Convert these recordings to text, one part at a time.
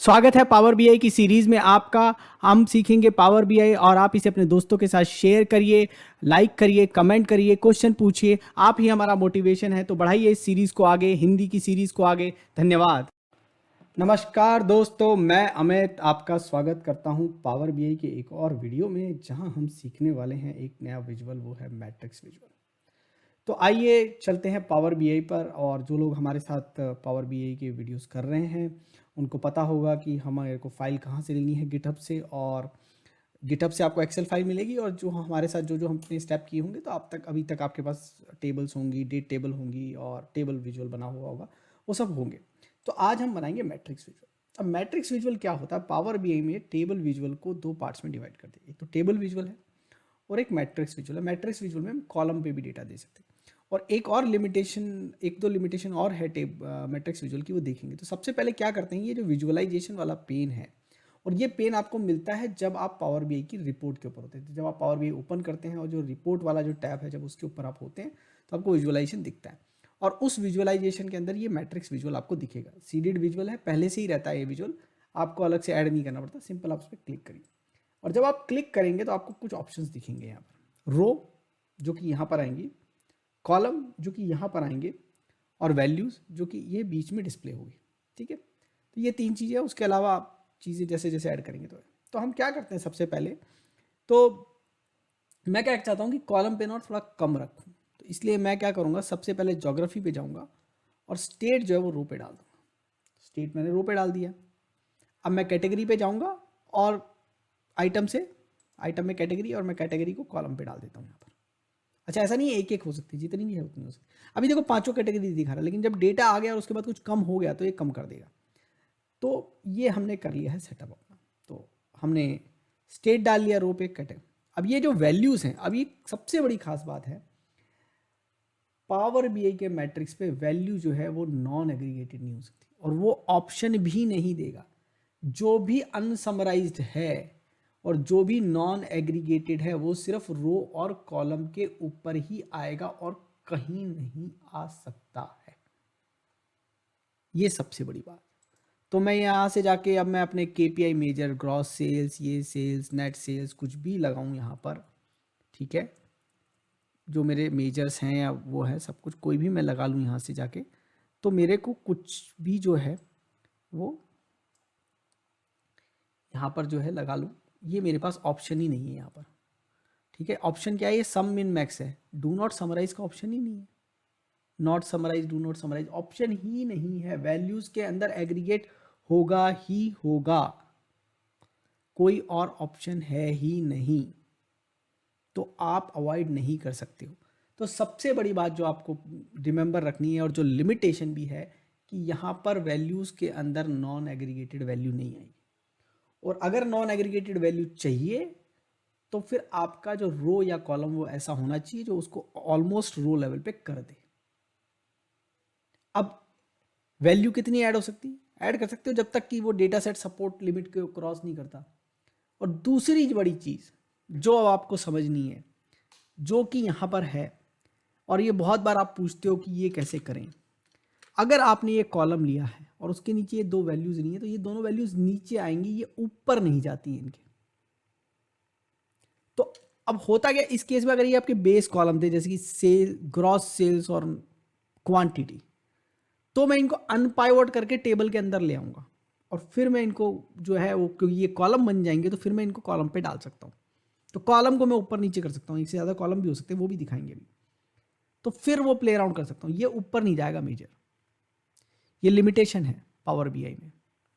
स्वागत है power BI की सीरीज में आपका। हम सीखेंगे पावर बीआई और आप इसे अपने दोस्तों के साथ शेयर करिए, लाइक करिए, कमेंट करिए, क्वेश्चन पूछिए। आप ही हमारा मोटिवेशन है, तो बढ़ाइए इस सीरीज को आगे, हिंदी की सीरीज को आगे। धन्यवाद। नमस्कार दोस्तों, मैं अमित आपका स्वागत करता हूं पावर बीआई के एक और वीडियो में, जहां हम सीखने वाले हैं एक नया विजुअल, वो है मैट्रिक्स विजुअल। तो आइए चलते हैं पावर बीआई पर। और जो लोग हमारे साथ पावर बीआई के वीडियोस कर रहे हैं उनको पता होगा कि हमारे को फाइल कहाँ से लेनी है, गिटहब से। और गिटहब से आपको एक्सेल फाइल मिलेगी, और जो हमारे साथ जो जो हमने स्टेप किए होंगे, तो आप तक अभी तक आपके पास टेबल्स होंगी, डेट टेबल होंगी और टेबल विजुअल बना हुआ होगा, वो सब होंगे। तो आज हम बनाएंगे मैट्रिक्स विजुअल। अब मैट्रिक्स विजुअल क्या होता है? पावर बीआई में टेबल विजुअल को दो पार्ट्स में डिवाइड कर दिया। एक तो टेबल विजुअल है और एक मैट्रिक्स विजुअल है। मैट्रिक्स विजुअल में हम कॉलम पे भी डेटा दे सकते हैं। और एक और लिमिटेशन, एक दो लिमिटेशन और है मैट्रिक्स विजुअल की, वो देखेंगे। तो सबसे पहले क्या करते हैं, ये जो विजुअलाइजेशन वाला पेन है, और ये पेन आपको मिलता है जब आप पावर बीआई की रिपोर्ट के ऊपर होते हैं। तो जब आप पावर बीआई ओपन करते हैं और जो रिपोर्ट वाला जो टैब है, जब उसके ऊपर आप होते हैं, तो आपको विजुअलाइजेशन दिखता है। और उस विजुअलाइजेशन के अंदर ये मैट्रिक्स विजुअल आपको दिखेगा। सीडेड विजुअल है, पहले से ही रहता है ये विजुअल, आपको अलग से ऐड नहीं करना पड़ता। सिंपल आप उस पर क्लिक करिए, और जब आप क्लिक करेंगे तो आपको कुछ ऑप्शंस दिखेंगे यहाँ पर। रो जो कि यहाँ पर आएंगी, कॉलम जो कि यहाँ पर आएंगे, और वैल्यूज़ जो कि ये बीच में डिस्प्ले होगी। ठीक है, तो ये तीन चीज़ें हैं। उसके अलावा आप चीज़ें जैसे जैसे ऐड करेंगे तो हम क्या करते हैं, सबसे पहले तो मैं क्या चाहता हूँ कि कॉलम पे ना थोड़ा कम रखूँ। तो इसलिए मैं क्या करूँगा, सबसे पहले ज्योग्राफी पे जाऊँगा और स्टेट जो है वो रो पे डाल दूँगा। स्टेट मैंने रो पे डाल दिया। अब मैं कैटेगरी पे जाऊँगा और आइटम में कैटेगरी, और मैं कैटेगरी को कॉलम पे डाल देता हूँ यहाँ पर। अच्छा, ऐसा नहीं है एक एक हो सकती, जितनी भी है उतनी हो सकती। अभी देखो पांचों कैटेगरी दिखा रहा है, लेकिन जब डेटा आ गया और उसके बाद कुछ कम हो गया तो ये कम कर देगा। तो ये हमने कर लिया है सेटअप अपना। तो हमने स्टेट डाल लिया रो पे, कैटेगरी। अब ये जो वैल्यूज़ हैं, अब ये सबसे बड़ी खास बात है, पावर बीआई के मैट्रिक्स पे वैल्यू जो है वो नॉन एग्रीगेटेड नहीं हो सकती, और वो ऑप्शन भी नहीं देगा। जो भी अनसमराइज्ड है और जो भी नॉन एग्रीगेटेड है, वो सिर्फ रो और कॉलम के ऊपर ही आएगा और कहीं नहीं आ सकता है। ये सबसे बड़ी बात। तो मैं यहाँ से जाके अब मैं अपने केपीआई मेजर, ग्रॉस सेल्स, ये सेल्स, नेट सेल्स, कुछ भी लगाऊं यहाँ पर। ठीक है, जो मेरे मेजर्स हैं या वो है, सब कुछ कोई भी मैं लगा लूँ यहाँ से जाके, तो मेरे को कुछ भी जो है वो यहाँ पर जो है लगा लूँ। ये मेरे पास ऑप्शन ही नहीं है यहाँ पर। ठीक है, ऑप्शन क्या है? ये सम मिन मैक्स है। डू नॉट समराइज का ऑप्शन ही नहीं है। Not summarize, do not summarize option ही नहीं है। वैल्यूज के अंदर एग्रीगेट होगा ही होगा, कोई और ऑप्शन है ही नहीं। तो आप अवॉइड नहीं कर सकते हो। तो सबसे बड़ी बात जो आपको रिमेंबर रखनी है, और जो लिमिटेशन भी है, कि यहाँ पर वैल्यूज के अंदर नॉन एग्रीगेटेड वैल्यू नहीं आएगी। और अगर नॉन एग्रीगेटेड वैल्यू चाहिए तो फिर आपका जो रो या कॉलम वो ऐसा होना चाहिए जो उसको ऑलमोस्ट रो लेवल पे कर दे। अब वैल्यू कितनी ऐड हो सकती है? ऐड कर सकते हो जब तक कि वो डेटा सेट सपोर्ट लिमिट को क्रॉस नहीं करता। और दूसरी बड़ी चीज जो अब आपको समझनी है, जो कि यहां पर है, और ये बहुत बार आप पूछते हो कि ये कैसे करें। अगर आपने ये कॉलम लिया है और उसके नीचे ये दो वैल्यूज नहीं है, तो ये दोनों वैल्यूज नीचे आएंगी, ये ऊपर नहीं जाती हैं इनके। तो अब होता क्या इस केस में, अगर ये आपके बेस कॉलम थे, जैसे कि सेल, ग्रॉस सेल्स और क्वांटिटी, तो मैं इनको अनपाइवट करके टेबल के अंदर ले आऊंगा, और फिर मैं इनको जो है वो, क्योंकि ये कॉलम बन जाएंगे, तो फिर मैं इनको कॉलम पे डाल सकता हूँ। तो कॉलम को मैं ऊपर नीचे कर सकता हूँ, एक से ज़्यादा कॉलम भी हो सकते हैं, वो भी दिखाएंगे अभी। तो फिर वो प्ले अराउंड कर सकता हूँ। ये ऊपर नहीं जाएगा मेजर, ये लिमिटेशन है पावर बीआई में,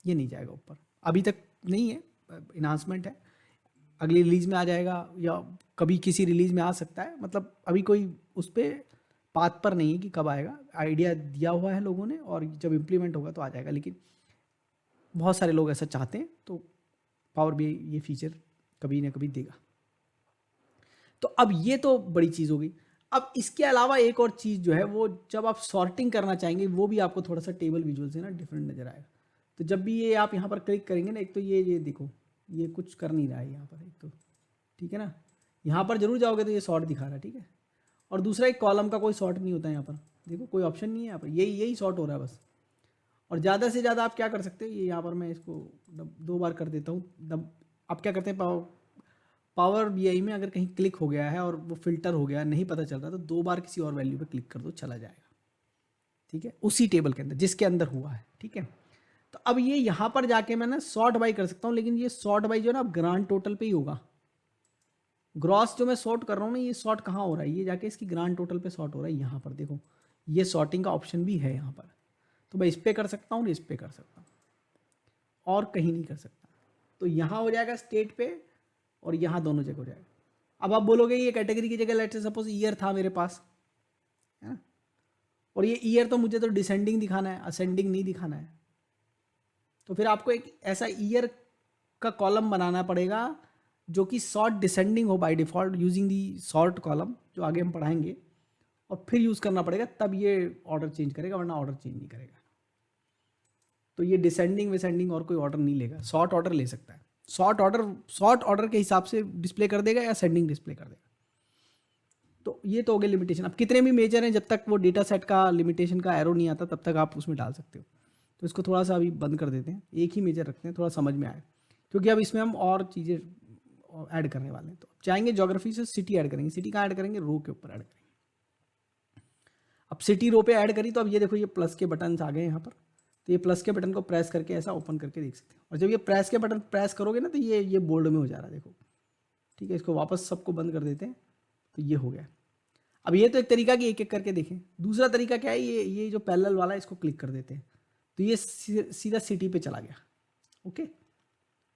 ये नहीं जाएगा ऊपर। अभी तक नहीं है, इन्हांसमेंट है, अगली रिलीज में आ जाएगा, या कभी किसी रिलीज में आ सकता है। मतलब अभी कोई उस पर पाथ पर नहीं है कि कब आएगा। आइडिया दिया हुआ है लोगों ने, और जब इम्प्लीमेंट होगा तो आ जाएगा। लेकिन बहुत सारे लोग ऐसा चाहते हैं, तो पावर भी ये फीचर कभी ना कभी देगा। तो अब ये तो बड़ी चीज़ हो गई। अब इसके अलावा एक और चीज़ जो है, वो जब आप सॉर्टिंग करना चाहेंगे, वो भी आपको थोड़ा सा टेबल विजुअल से ना डिफरेंट नज़र आएगा। तो जब भी ये आप यहाँ पर क्लिक करेंगे ना, एक तो ये देखो, ये कुछ कर नहीं रहा है यहाँ पर, एक तो ठीक है ना, यहाँ पर जरूर जाओगे तो ये सॉर्ट दिखा रहा है। ठीक है, और दूसरा एक कॉलम का कोई सॉर्ट नहीं होता है यहाँ पर, देखो कोई ऑप्शन नहीं है यहाँ पर, यही सॉर्ट हो रहा है बस। और ज़्यादा से ज़्यादा आप क्या कर सकते हो, ये यहाँ पर मैं इसको 2 बार कर देता हूँ। आप क्या करते हैं, पावर बीआई में अगर कहीं क्लिक हो गया है और वो फिल्टर हो गया, नहीं पता चल रहा, तो 2 बार किसी और वैल्यू पे क्लिक कर दो, चला जाएगा। ठीक है, उसी टेबल के अंदर जिसके अंदर हुआ है। ठीक है, तो अब ये यहाँ पर जाके मैं ना सॉर्ट बाई कर सकता हूँ, लेकिन ये सॉर्ट बाई जो है ना अब ग्रांड टोटल पे ही होगा। ग्रॉस जो मैं सॉर्ट कर रहा हूँ ना, ये सॉर्ट कहाँ हो रहा है, ये जाके इसकी ग्रांड टोटल पे सॉर्ट हो रहा है। यहाँ पर देखो, ये सॉर्टिंग का ऑप्शन भी है यहाँ पर, तो मैं इस पर कर सकता हूँ, इस पर कर सकता हूँ, और कहीं नहीं कर सकता। तो यहाँ हो जाएगा स्टेट पे, और यहाँ दोनों जगह हो जाएगा। अब आप बोलोगे ये कैटेगरी की जगह लेट्स से सपोज ईयर था मेरे पास, है ना, और ये ईयर तो मुझे तो डिसेंडिंग दिखाना है, असेंडिंग नहीं दिखाना है। तो फिर आपको एक ऐसा ईयर का कॉलम बनाना पड़ेगा जो कि सॉर्ट डिसेंडिंग हो by default using the sort column, जो आगे हम पढ़ाएंगे, और फिर यूज़ करना पड़ेगा, तब ये ऑर्डर चेंज करेगा, वरना ऑर्डर चेंज नहीं करेगा। तो ये डिसेंडिंग विसेंडिंग और कोई ऑर्डर नहीं लेगा, सॉर्ट ऑर्डर ले सकता है। सॉर्ट ऑर्डर के हिसाब से डिस्प्ले कर देगा या सेंडिंग डिस्प्ले कर देगा। तो ये तो हो गया लिमिटेशन। अब कितने भी मेजर हैं, जब तक वो डेटा सेट का लिमिटेशन का एरो नहीं आता तब तक आप उसमें डाल सकते हो। तो इसको थोड़ा सा अभी बंद कर देते हैं, एक ही मेजर रखते हैं, थोड़ा समझ में आए, क्योंकि अब इसमें हम और चीज़ें ऐड करने वाले हैं। तो चाहेंगे ज्योग्राफी से सिटी ऐड करेंगे, सिटी कहाँ ऐड करेंगे, रो के ऊपर ऐड करेंगे। अब सिटी रो पे ऐड करी, तो अब ये देखो ये प्लस के बटन आ गए यहाँ पर, तो ये प्लस के बटन को प्रेस करके ऐसा ओपन करके देख सकते हैं। और जब ये प्रेस के बटन प्रेस करोगे ना, तो ये बोल्ड में हो जा रहा है, देखो। ठीक है, इसको वापस सबको बंद कर देते हैं, तो ये हो गया। अब ये तो एक तरीका कि एक एक करके देखें। दूसरा तरीका क्या है, ये जो पैरेलल वाला है इसको क्लिक कर देते हैं, तो ये सीधा सिटी पे चला गया। ओके,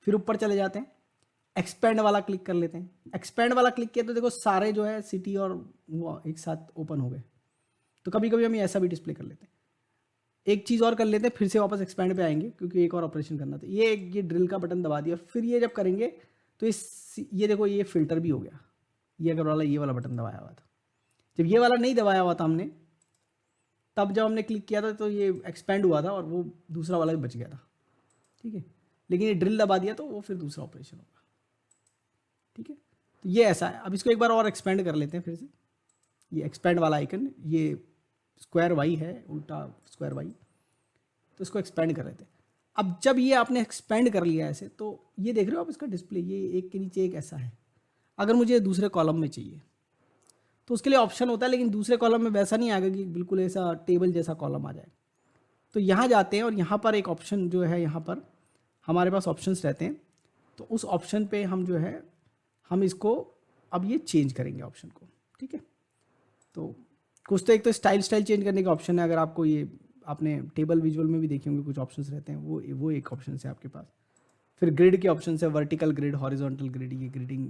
फिर ऊपर चले जाते हैं, एक्सपेंड वाला क्लिक कर लेते हैं। एक्सपेंड वाला क्लिक किया तो देखो सारे जो है सिटी और वो एक साथ ओपन हो गए। तो कभी कभी हम ऐसा भी डिस्प्ले कर लेते हैं। एक चीज़ और कर लेते हैं, फिर से वापस एक्सपेंड पे आएंगे, क्योंकि एक और ऑपरेशन करना था। ये ड्रिल का बटन दबा दिया, फिर ये जब करेंगे तो ये देखो ये फिल्टर भी हो गया, ये अगर वाला ये वाला बटन दबाया हुआ था। जब ये वाला नहीं दबाया हुआ था हमने, तब जब हमने क्लिक किया था तो ये एक्सपेंड हुआ था और वो दूसरा वाला भी बच गया था। ठीक है, लेकिन ये ड्रिल दबा दिया तो वो फिर दूसरा ऑपरेशन होगा। ठीक है, तो ये ऐसा है। अब इसको एक बार और एक्सपेंड कर लेते हैं फिर से। ये एक्सपेंड वाला आइकन, ये स्क्वायर वाई है, उल्टा स्क्वायर वाई, तो इसको एक्सपेंड कर लेते हैं। अब जब ये आपने एक्सपेंड कर लिया ऐसे, तो ये देख रहे हो आप इसका डिस्प्ले, ये एक के नीचे एक ऐसा है। अगर मुझे दूसरे कॉलम में चाहिए तो उसके लिए ऑप्शन होता है, लेकिन दूसरे कॉलम में वैसा नहीं आएगा कि बिल्कुल ऐसा टेबल जैसा कॉलम आ जाए। तो यहाँ जाते हैं और यहाँ पर एक ऑप्शन जो है, यहाँ पर हमारे पास ऑप्शंस रहते हैं। तो उस ऑप्शन पे हम जो है, हम इसको अब ये चेंज करेंगे ऑप्शन को। ठीक है, तो कुछ तो एक तो स्टाइल चेंज करने का ऑप्शन है। अगर आपको ये आपने टेबल विजुअल में भी देखे होंगे, कुछ ऑप्शंस रहते हैं, वो एक ऑप्शन है आपके पास। फिर ग्रिड के ऑप्शन है, वर्टिकल ग्रिड, हॉरिजॉन्टल ग्रिड, ये ग्रिडिंग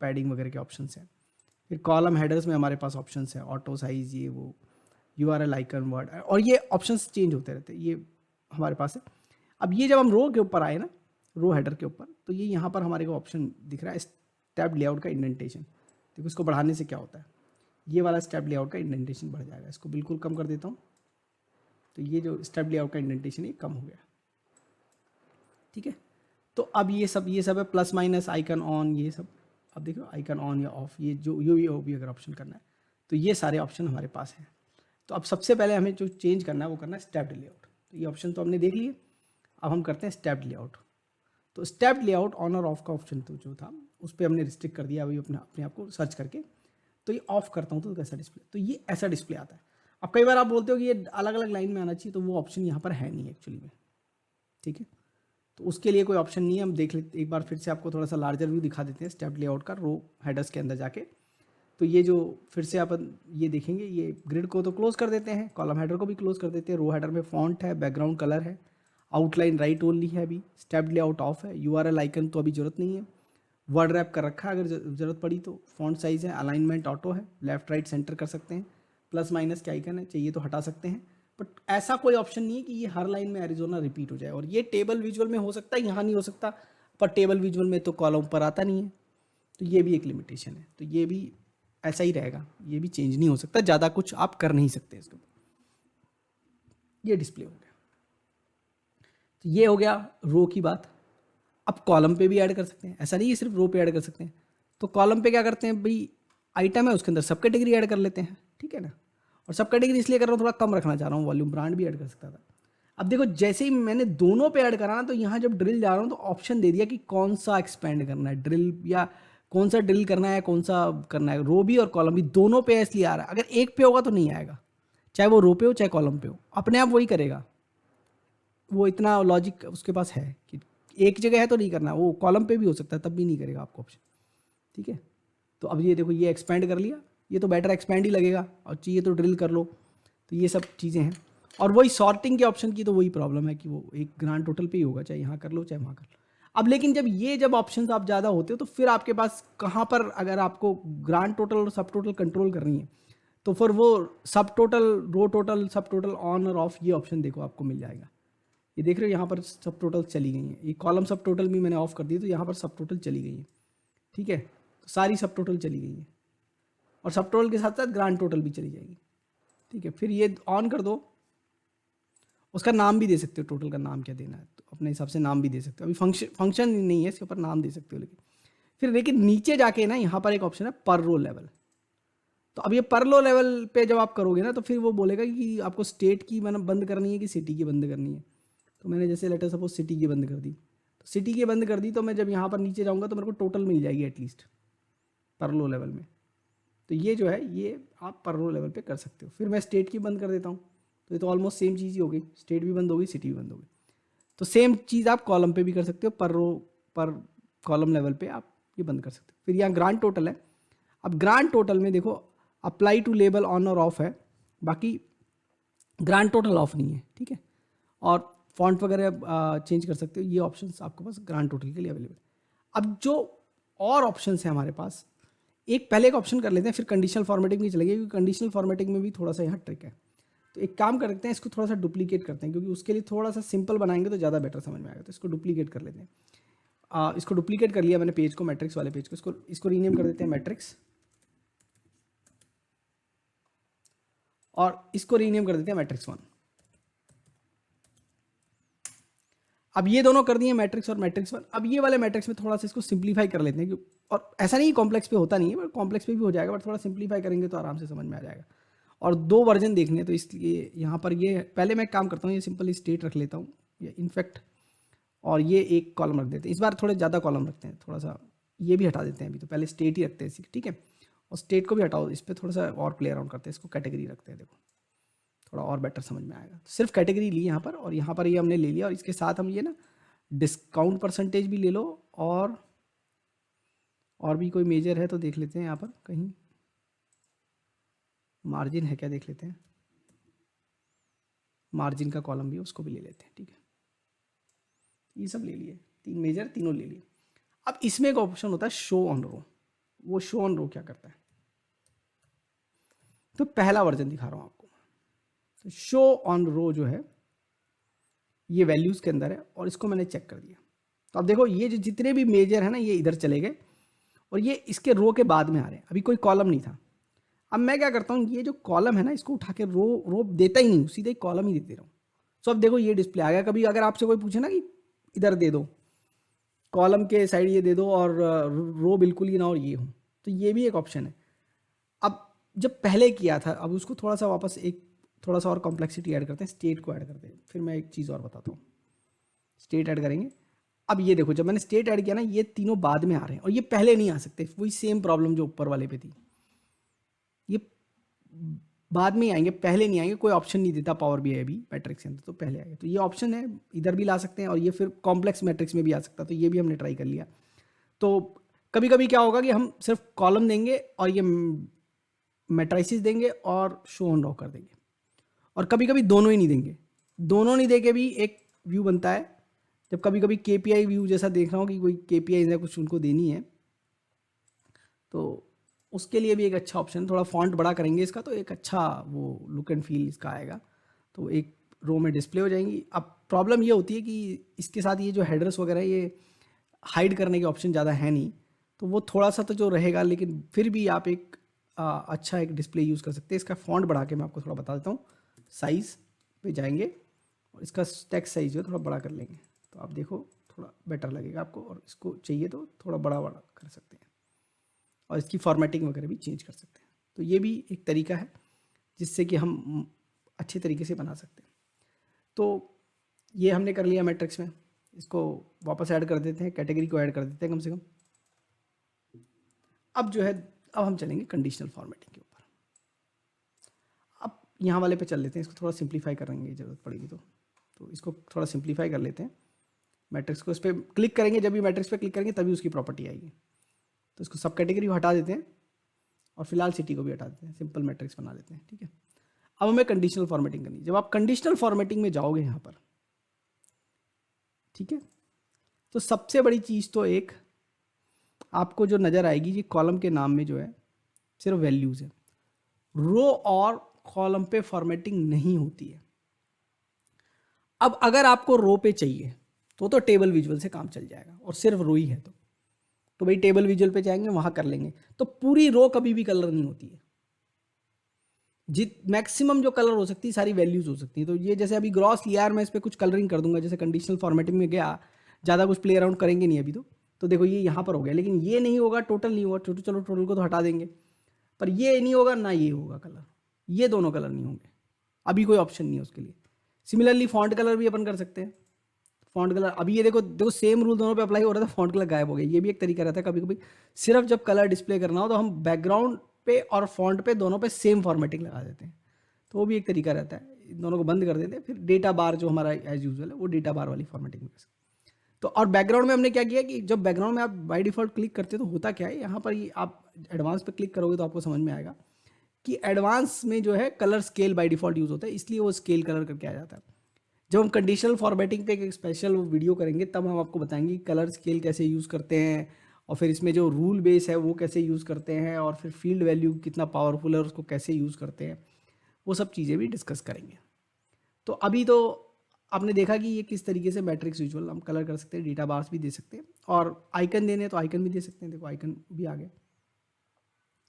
पैडिंग वगैरह के ऑप्शन हैं। फिर कॉलम हेडर्स में हमारे पास ऑप्शंस है, ऑटो साइज, ये वो, URL आइकन, वर्ड, और ये ऑप्शंस चेंज होते रहते हैं, ये हमारे पास है। अब ये जब हम रो के ऊपर आए ना, रो हेडर के ऊपर, तो ये यहाँ पर हमारे को ऑप्शन दिख रहा है, स्टेप लेआउट का इंडेंटेशन। देखो इसको बढ़ाने से क्या होता है, ये वाला स्टेप लेआउट का इंडेंटेशन बढ़ जाएगा। इसको बिल्कुल कम कर देता हूँ, तो ये जो स्टेप लेआउट का इंडेंटेशन ये कम हो गया। ठीक है, तो अब ये सब है, प्लस माइनस, आइकन ऑन, ये सब। अब देखो आइकन ऑन या ऑफ, ये जो भी अगर ऑप्शन करना है, तो ये सारे ऑप्शन हमारे पास हैं। तो अब सबसे पहले हमें जो चेंज करना है वो करना है स्टेप्ड लेआउट। तो ये ऑप्शन तो हमने देख लिए, अब हम करते हैं स्टेप्ड लेआउट। तो स्टेप्ड लेआउट ऑन और ऑफ का ऑप्शन तो जो था उस पर हमने रिस्ट्रिक्ट कर दिया अभी अपने आप को सर्च करके। तो ये ऑफ करता हूँ तो कैसा डिस्प्ले, तो ये ऐसा डिस्प्ले आता है। अब कई बार आप बोलते हो कि ये अलग अलग लाइन में आना चाहिए, तो वो ऑप्शन यहाँ पर है नहीं एक्चुअली में। ठीक है, तो उसके लिए कोई ऑप्शन नहीं है। हम देख लेते एक बार फिर से, आपको थोड़ा सा लार्जर व्यू दिखा देते हैं स्टेप लेआउट का, रो हेडर्स के अंदर जाके। तो ये जो फिर से अपन ये देखेंगे, ये ग्रिड को तो क्लोज कर देते हैं, कॉलम हेडर को भी क्लोज कर देते हैं। रो हेडर में फॉन्ट है, बैकग्राउंड कलर है, आउटलाइन राइट ओनली है, अभी स्टेप लेआउट ऑफ है, URL आइकन तो अभी जरूरत नहीं है, वर्ड रैप कर रखा है अगर जरूरत पड़ी तो, फॉन्ट साइज़ है, अलाइनमेंट ऑटो है, लेफ्ट राइट सेंटर कर सकते हैं, प्लस माइनस के आइकन है, चाहिए तो हटा सकते हैं। बट ऐसा कोई ऑप्शन नहीं है कि ये हर लाइन में एरिजोना रिपीट हो जाए। और ये टेबल विजुअल में हो सकता है, यहाँ नहीं हो सकता, पर टेबल विजुअल में तो कॉलम पर आता नहीं है, तो ये भी एक लिमिटेशन है। तो ये भी ऐसा ही रहेगा, ये भी चेंज नहीं हो सकता, ज़्यादा कुछ आप कर नहीं सकते इसके ऊपर। ये डिस्प्ले हो गया, तो ये हो गया रो की बात। अब कॉलम पे भी ऐड कर सकते हैं, ऐसा नहीं है सिर्फ रो पे ऐड कर सकते हैं। तो कॉलम पे क्या करते हैं भाई, आइटम है उसके अंदर सब कैटेगरी ऐड कर लेते हैं। ठीक है ना, और सब कैटेगरी इसलिए कर रहा हूँ, थोड़ा कम रखना चाह रहा हूँ वॉल्यूम, ब्रांड भी ऐड कर सकता था। अब देखो जैसे ही मैंने दोनों पे ऐड करा ना, तो यहाँ जब ड्रिल जा रहा हूँ तो ऑप्शन दे दिया कि कौन सा एक्सपेंड करना है, ड्रिल या कौन सा ड्रिल करना है, कौन सा करना है, रो भी और कॉलम भी दोनों पे इसलिए आ रहा है। अगर एक पे होगा तो नहीं आएगा, चाहे वो रो पे हो चाहे कॉलम पे हो, अपने आप वही करेगा। वो इतना लॉजिक उसके पास है कि एक जगह है तो नहीं करना, वो कॉलम पे भी हो सकता है तब भी नहीं करेगा आपको ऑप्शन। ठीक है, तो अब ये देखो ये एक्सपेंड कर लिया, ये तो बेटर एक्सपेंड ही लगेगा, और चाहिए तो ड्रिल कर लो। तो ये सब चीज़ें हैं। और वही सॉर्टिंग के ऑप्शन की तो वही प्रॉब्लम है कि वो एक ग्रांड टोटल पे ही होगा, चाहे यहाँ कर लो चाहे वहाँ कर लो। अब लेकिन जब ऑप्शंस आप ज़्यादा होते हो तो फिर आपके पास कहाँ पर, अगर आपको ग्रांड टोटल और सब टोटल कंट्रोल करनी है तो फिर वो सब टोटल, रो टोटल, सब टोटल ऑन और ऑफ, ये ऑप्शन देखो आपको मिल जाएगा। ये देख रहे हो यहाँ पर सब टोटल चली गई हैं, ये कॉलम सब टोटल भी मैंने ऑफ कर दी तो यहाँ पर सब टोटल चली गई है। ठीक है, तो सारी सब टोटल चली गई है और सब टोटल के साथ साथ ग्रांड टोटल भी चली जाएगी। ठीक है, फिर ये ऑन कर दो, उसका नाम भी दे सकते हो, टोटल का नाम क्या देना है तो अपने हिसाब से नाम भी दे सकते हो। अभी फंक्शन नहीं है इसके ऊपर, नाम दे सकते हो। लेकिन नीचे जाके ना यहाँ पर एक ऑप्शन है पर रो लेवल। तो अब ये पर रो लेवल पे जब आप करोगे ना तो फिर वो बोलेगा कि आपको स्टेट की मतलब बंद करनी है कि सिटी की बंद करनी है। तो मैंने जैसे लेटर सपोज सिटी की बंद कर दी, तो सिटी की बंद कर दी तो मैं जब यहाँ पर नीचे जाऊँगा तो मेरे को टोटल मिल जाएगी एटलीस्ट पर रो लेवल में। तो ये जो है ये आप पर रो लेवल पे कर सकते हो। फिर मैं स्टेट की बंद कर देता हूँ, तो ये तो ऑलमोस्ट सेम चीज़ ही हो गई, स्टेट भी बंद हो गई, सिटी भी बंद हो गई। तो सेम चीज़ आप कॉलम पे भी कर सकते हो, पर रो पर कॉलम लेवल पे आप ये बंद कर सकते हो। फिर यहाँ ग्रांड टोटल है। अब ग्रांड टोटल में देखो अप्लाई टू लेबल ऑन और ऑफ है, बाकी ग्रांड टोटल ऑफ नहीं है। ठीक है, और फॉन्ट वगैरह चेंज कर सकते हो, ये ऑप्शंस आपके पास ग्रांड टोटल के लिए अवेलेबल। अब जो और ऑप्शंस हैं हमारे पास, एक पहले एक ऑप्शन कर लेते हैं, फिर कंडीशनल फॉर्मेटिंग भी चलेगी, क्योंकि कंडीशनल फॉर्मेटिंग में भी थोड़ा सा यहाँ ट्रिक है। तो एक काम करते हैं, इसको थोड़ा सा डुप्लीकेट करते हैं, क्योंकि उसके लिए थोड़ा सा सिंपल बनाएंगे तो ज़्यादा बेटर समझ में आएगा। तो इसको डुप्लीकेट कर लेते हैं। इसको डुप्लीकेट कर लिया मैंने पेज को, मैट्रिक्स वाले पेज को, इसको रीनेम कर देते हैं मैट्रिक्स, और इसको रीनेम कर देते हैं मैट्रिक्स 1। अब ये दोनों कर दिए मैट्रिक्स और मैट्रिक्स 1। अब ये वाले मैट्रिक्स में थोड़ा सा इसको सिंप्लीफाई कर लेते हैं, और ऐसा नहीं कॉम्प्लेक्स पे होता नहीं है, बट कॉम्प्लेक्स पे भी हो जाएगा, बट थोड़ा सिंप्लीफाई करेंगे तो आराम से समझ में आ जाएगा। और दो वर्जन देखने हैं तो इसलिए यहाँ पर ये पहले मैं काम करता हूँ, ये सिंपल स्टेट रख लेता हूँ, या इनफैक्ट, और ये एक कॉलम रख देते हैं। इस बार थोड़े ज़्यादा कॉलम रखते हैं, थोड़ा सा ये भी हटा देते हैं अभी, तो पहले स्टेट ही रखते हैं। ठीक है, और स्टेट को भी हटाओ, इस पर थोड़ा सा और प्ले अराउंड करते हैं, इसको कैटेगरी रखते हैं, देखो थोड़ा और बेटर समझ में आएगा। तो सिर्फ कैटेगरी ली यहाँ पर, और यहाँ पर ये हमने ले लिया, और इसके साथ हम ये ना डिस्काउंट परसेंटेज भी ले लो, और भी कोई मेजर है तो देख लेते हैं यहाँ पर कहीं मार्जिन है क्या, देख लेते हैं। मार्जिन का कॉलम भी उसको भी ले लेते हैं। ठीक है, ये सब ले लिए, 3 मेजर तीनों ले लिए। अब इसमें एक ऑप्शन होता है शो ऑन रो। वो शो ऑन रो क्या करता है, तो पहला वर्जन दिखा रहा हूँ आपको। तो शो ऑन रो जो है ये वैल्यूज के अंदर है, और इसको मैंने चेक कर दिया। तो अब देखो ये जो जितने भी मेजर है ना ये इधर चले गए, और ये इसके रो के बाद में आ रहे हैं, अभी कोई कॉलम नहीं था। अब मैं क्या करता हूँ, ये जो कॉलम है ना इसको उठा के रो देता ही नहीं, सीधे कॉलम ही देते रहा हूँ। सो अब देखो ये डिस्प्ले आ गया। कभी अगर आपसे कोई पूछे ना कि इधर दे दो, कॉलम के साइड ये दे दो और रो बिल्कुल ही ना और ये हो, तो ये भी एक ऑप्शन है। अब जब पहले किया था, अब उसको थोड़ा सा वापस एक थोड़ा सा और कॉम्प्लेक्सिटी ऐड करते हैं, स्टेट को ऐड करते हैं। फिर मैं एक चीज़ और बताता हूँ, स्टेट ऐड करेंगे। अब ये देखो जब मैंने स्टेट ऐड किया ना, ये तीनों बाद में आ रहे हैं, और ये पहले नहीं आ सकते, वही सेम प्रॉब्लम जो ऊपर वाले पे थी, ये बाद में आएंगे, पहले नहीं आएंगे। कोई ऑप्शन नहीं देता पावर बीआई अभी मैट्रिक्स के अंदर, तो पहले आएगा। तो ये ऑप्शन है, इधर भी ला सकते हैं, और ये फिर कॉम्प्लेक्स मैट्रिक्स में भी आ सकता है, तो ये भी हमने ट्राई कर लिया। तो कभी कभी क्या होगा कि हम सिर्फ कॉलम देंगे और ये मैट्रिसेस देंगे और शो ऑन रो कर देंगे, और कभी कभी दोनों ही नहीं देंगे। दोनों नहीं देके भी एक व्यू बनता है, जब कभी कभी केपीआई व्यू जैसा देख रहा हूँ कि कोई केपीआई है कुछ उनको देनी है, तो उसके लिए भी एक अच्छा ऑप्शन है। थोड़ा फॉन्ट बड़ा करेंगे इसका तो एक अच्छा वो लुक एंड फील इसका आएगा, तो एक रो में डिस्प्ले हो जाएंगी। अब प्रॉब्लम ये होती है कि इसके साथ ये जो हेडर्स वगैरह ये हाइड करने के ऑप्शन ज़्यादा है नहीं, तो वो थोड़ा सा तो जो रहेगा, लेकिन फिर भी आप एक अच्छा एक डिस्प्ले यूज़ कर सकते हैं। इसका फॉन्ट बढ़ा के मैं आपको थोड़ा बता देता हूँ, साइज़ पे जाएंगे और इसका टेक्स्ट साइज जो है थोड़ा बड़ा कर लेंगे, तो आप देखो थोड़ा बेटर लगेगा आपको, और इसको चाहिए तो थोड़ा बड़ा बड़ा कर सकते हैं, और इसकी फॉर्मेटिंग वगैरह भी चेंज कर सकते हैं। तो ये भी एक तरीका है जिससे कि हम अच्छे तरीके से बना सकते हैं। तो ये हमने कर लिया मैट्रिक्स में, इसको वापस ऐड कर देते हैं, कैटेगरी को ऐड कर देते हैं कम से कम। अब जो है, अब हम चलेंगे कंडीशनल फॉर्मेटिंग के ऊपर। अब यहाँ वाले पे चल लेते हैं, इसको थोड़ा सिंप्लीफाई करेंगे ज़रूरत पड़ेगी तो इसको थोड़ा सिंप्लीफाई कर लेते हैं। मैट्रिक्स को इस पर क्लिक करेंगे, जब भी मैट्रिक्स पे क्लिक करेंगे तभी उसकी प्रॉपर्टी आएगी। तो इसको सब कैटेगरी को हटा देते हैं और फिलहाल सिटी को भी हटा देते हैं, सिंपल मैट्रिक्स बना लेते हैं, ठीक है। अब हमें कंडीशनल फॉर्मेटिंग करनी है। जब आप कंडीशनल फॉर्मेटिंग में जाओगे यहाँ पर, ठीक है, तो सबसे बड़ी चीज़ तो एक आपको जो नज़र आएगी, ये कॉलम के नाम में जो है सिर्फ वैल्यूज़ है। रो और कॉलम पे फॉर्मेटिंग नहीं होती है। अब अगर आपको रो पे चाहिए तो टेबल विजुअल से काम चल जाएगा, और सिर्फ रो ही है तो भाई टेबल विजुअल पे जाएंगे, वहां कर लेंगे। तो पूरी रो कभी भी कलर नहीं होती है, मैक्सिमम जो कलर हो सकती है सारी वैल्यूज हो सकती है। तो ये जैसे अभी ग्रॉस लिया, मैं इस पर कुछ कलरिंग कर दूंगा, जैसे कंडीशनल फॉर्मेटिंग में गया, ज़्यादा कुछ प्ले अराउंड करेंगे नहीं अभी तो देखो ये यहाँ पर हो गया, लेकिन ये नहीं होगा, टोटल नहीं होगा। चलो टोटल को तो हटा देंगे, पर ये नहीं होगा ना, ये होगा कलर, ये दोनों कलर नहीं होंगे, अभी कोई ऑप्शन नहीं है उसके लिए। सिमिलरली फॉन्ट कलर भी अपन कर सकते हैं। फॉन्ट कलर अभी ये देखो सेम रूल दोनों पे अप्लाई हो रहा था, फॉन्ट कलर गायब हो गया। ये भी एक तरीका रहता है कभी कभी, सिर्फ जब कलर डिस्प्ले करना हो तो हम बैकग्राउंड पे और फॉन्ट पे दोनों पे सेम फॉर्मेटिंग लगा देते हैं, तो वो भी एक तरीका रहता है। इन दोनों को बंद कर देते हैं, फिर डेटा बार जो हमारा एज यूजुअल है वो डेटा बार वाली फॉर्मेटिंग में कर सकते हैं। तो और बैकग्राउंड में हमने क्या किया कि जब बैकग्राउंड में आप बाय डिफॉल्ट क्लिक करते हो तो होता क्या है, यहाँ पर ये आप एडवांस पे क्लिक करोगे तो आपको समझ में आएगा कि एडवांस में जो है colour scale by default use होता है, इसलिए वो स्केल कलर करके आ जाता है। जब हम कंडीशनल फॉर्मेटिंग पे एक स्पेशल वीडियो करेंगे तब हम आपको बताएंगे कि कलर स्केल कैसे यूज़ करते हैं, और फिर इसमें जो रूल बेस है वो कैसे यूज़ करते हैं, और फिर फील्ड वैल्यू कितना पावरफुल है और उसको कैसे यूज़ करते हैं, वो सब चीज़ें भी डिस्कस करेंगे। तो अभी तो आपने देखा कि ये किस तरीके से मैट्रिक्स विजुअल हम कलर कर सकते हैं, डेटा बार्स भी दे सकते हैं, और आइकन देने तो आइकन भी दे सकते हैं। देखो आइकन भी आ गया।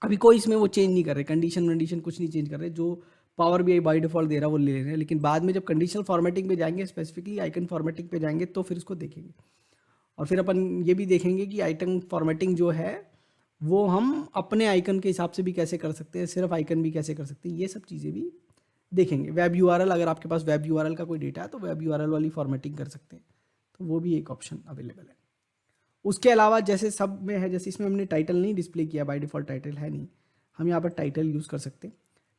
अभी कोई इसमें वो चेंज नहीं कर रहे, कंडीशन कुछ नहीं चेंज कर रहे, जो पावर बीआई बाय डिफॉल्ट दे रहा है वो ले रहे हैं। लेकिन बाद में जब कंडीशनल फॉर्मेटिंग पे जाएंगे, स्पेसिफिकली आइकन फॉर्मेटिंग पे जाएंगे, तो फिर इसको देखेंगे। और फिर अपन ये भी देखेंगे कि आइकन फॉर्मेटिंग जो है वो हम अपने आइकन के हिसाब से भी कैसे कर सकते हैं, सिर्फ आइकन भी कैसे कर सकते हैं, ये सब चीज़ें भी देखेंगे। वेब यूआरएल, अगर आपके पास वेब यूआरएल का कोई डेटा है तो वेब यूआरएल वाली फॉर्मेटिंग कर सकते हैं, तो वो भी एक ऑप्शन अवेलेबल है। उसके अलावा जैसे सब में है, जैसे इसमें हमने टाइटल नहीं डिस्प्ले किया, बाय डिफॉल्ट टाइटल है नहीं, हम यहाँ पर टाइटल यूज़ कर सकते हैं।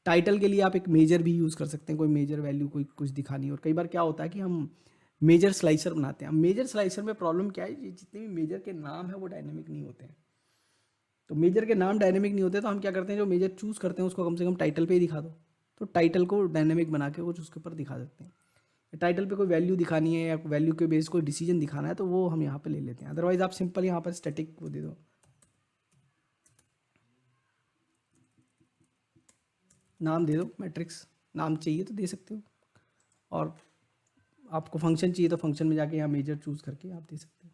टाइटल के लिए आप एक मेजर भी यूज़ कर सकते हैं, कोई मेजर वैल्यू कोई कुछ दिखानी। और कई बार क्या होता है कि हम मेजर स्लाइसर बनाते हैं। मेजर स्लाइसर में प्रॉब्लम क्या है, जितने भी मेजर के नाम है वो डायनेमिक नहीं होते हैं। तो मेजर के नाम डायनेमिक नहीं होते तो हम क्या करते हैं, जो मेजर चूज़ करते हैं उसको कम से कम टाइटल पे ही दिखा दो, तो टाइटल को डायनेमिक बना के कुछ उसके ऊपर दिखा देते हैं। टाइटल पे कोई वैल्यू दिखानी है या वैल्यू के बेस कोई डिसीजन दिखाना है तो वो हम यहाँ पे ले लेते हैं। अदरवाइज आप सिंपल यहाँ पर स्टैटिक वो दे दो, नाम दे दो, मैट्रिक्स नाम चाहिए तो दे सकते हो, और आपको फंक्शन चाहिए तो फंक्शन में जाके यहाँ मेजर चूज़ करके आप दे सकते हो।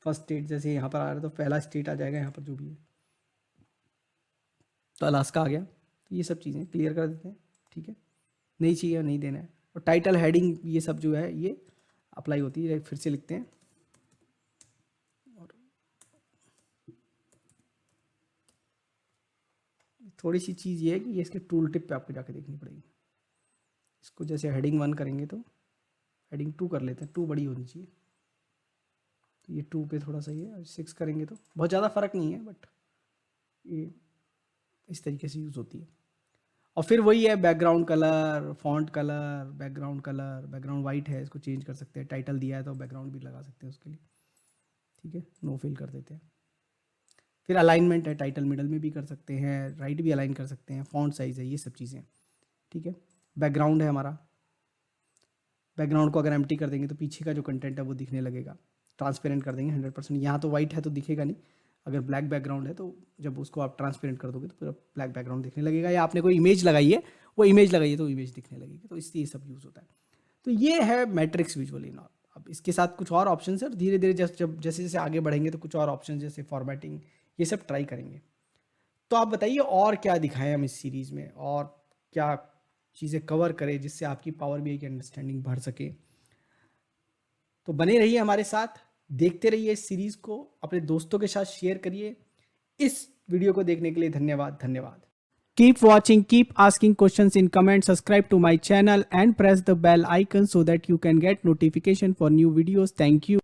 फर्स्ट स्टेट जैसे यहाँ पर आ रहा है तो पहला स्टेट आ जाएगा यहाँ पर जो भी है, तो अलास्का आ गया। तो ये सब चीज़ें क्लियर कर देते हैं, ठीक है, नहीं चाहिए नहीं देना है। और टाइटल हेडिंग ये सब जो है ये अप्लाई होती है, फिर से लिखते हैं। और थोड़ी सी चीज़ ये है कि ये इसके टूल टिप पे आपको जाके देखनी पड़ेगी। इसको जैसे हेडिंग 1 करेंगे तो हेडिंग 2 कर लेते हैं, 2 बड़ी होनी चाहिए, तो ये 2 पे थोड़ा सा ही है। 6 करेंगे तो बहुत ज़्यादा फ़र्क नहीं है, बट ये इस तरीके से यूज़ होती है। और फिर वही है background colour, font colour, background white है, इसको चेंज कर सकते हैं। टाइटल दिया है तो बैकग्राउंड भी लगा सकते हैं उसके लिए, ठीक है, नो फिल कर देते हैं। फिर अलाइनमेंट है, टाइटल मिडल में भी कर सकते हैं, राइट भी अलाइन कर सकते हैं, फॉन्ट साइज़ है, ये सब चीज़ें, ठीक है। बैकग्राउंड है हमारा, बैकग्राउंड को अगर एम्प्टी कर देंगे तो पीछे का जो कंटेंट है वो दिखने लगेगा। ट्रांसपेरेंट कर देंगे 100%, यहाँ तो वाइट है तो दिखेगा नहीं, अगर ब्लैक बैकग्राउंड है तो जब उसको आप ट्रांसपेरेंट कर दोगे तो पूरा ब्लैक बैकग्राउंड दिखने लगेगा। या आपने कोई इमेज लगाई है, वो इमेज लगाइए तो इमेज दिखने लगेगी, तो इसलिए ये सब यूज़ होता है। तो ये है मैट्रिक्स विजुअल इन ऑल। अब इसके साथ कुछ और ऑप्शन है, और धीरे धीरे जब जैसे जैसे आगे बढ़ेंगे तो कुछ और ऑप्शन जैसे फॉर्मेटिंग ये सब ट्राई करेंगे। तो आप बताइए और क्या दिखाएं हम इस सीरीज़ में, और क्या चीज़ें कवर करें जिससे आपकी पावर बीआई की अंडरस्टैंडिंग बढ़ सके। तो बने रहिए हमारे साथ, देखते रहिए इस सीरीज़ को, अपने दोस्तों के साथ शेयर करिए। इस वीडियो को देखने के लिए धन्यवाद। Keep watching, keep asking questions in comments, subscribe to my channel and press the bell icon so that you can get notification for new videos. Thank you.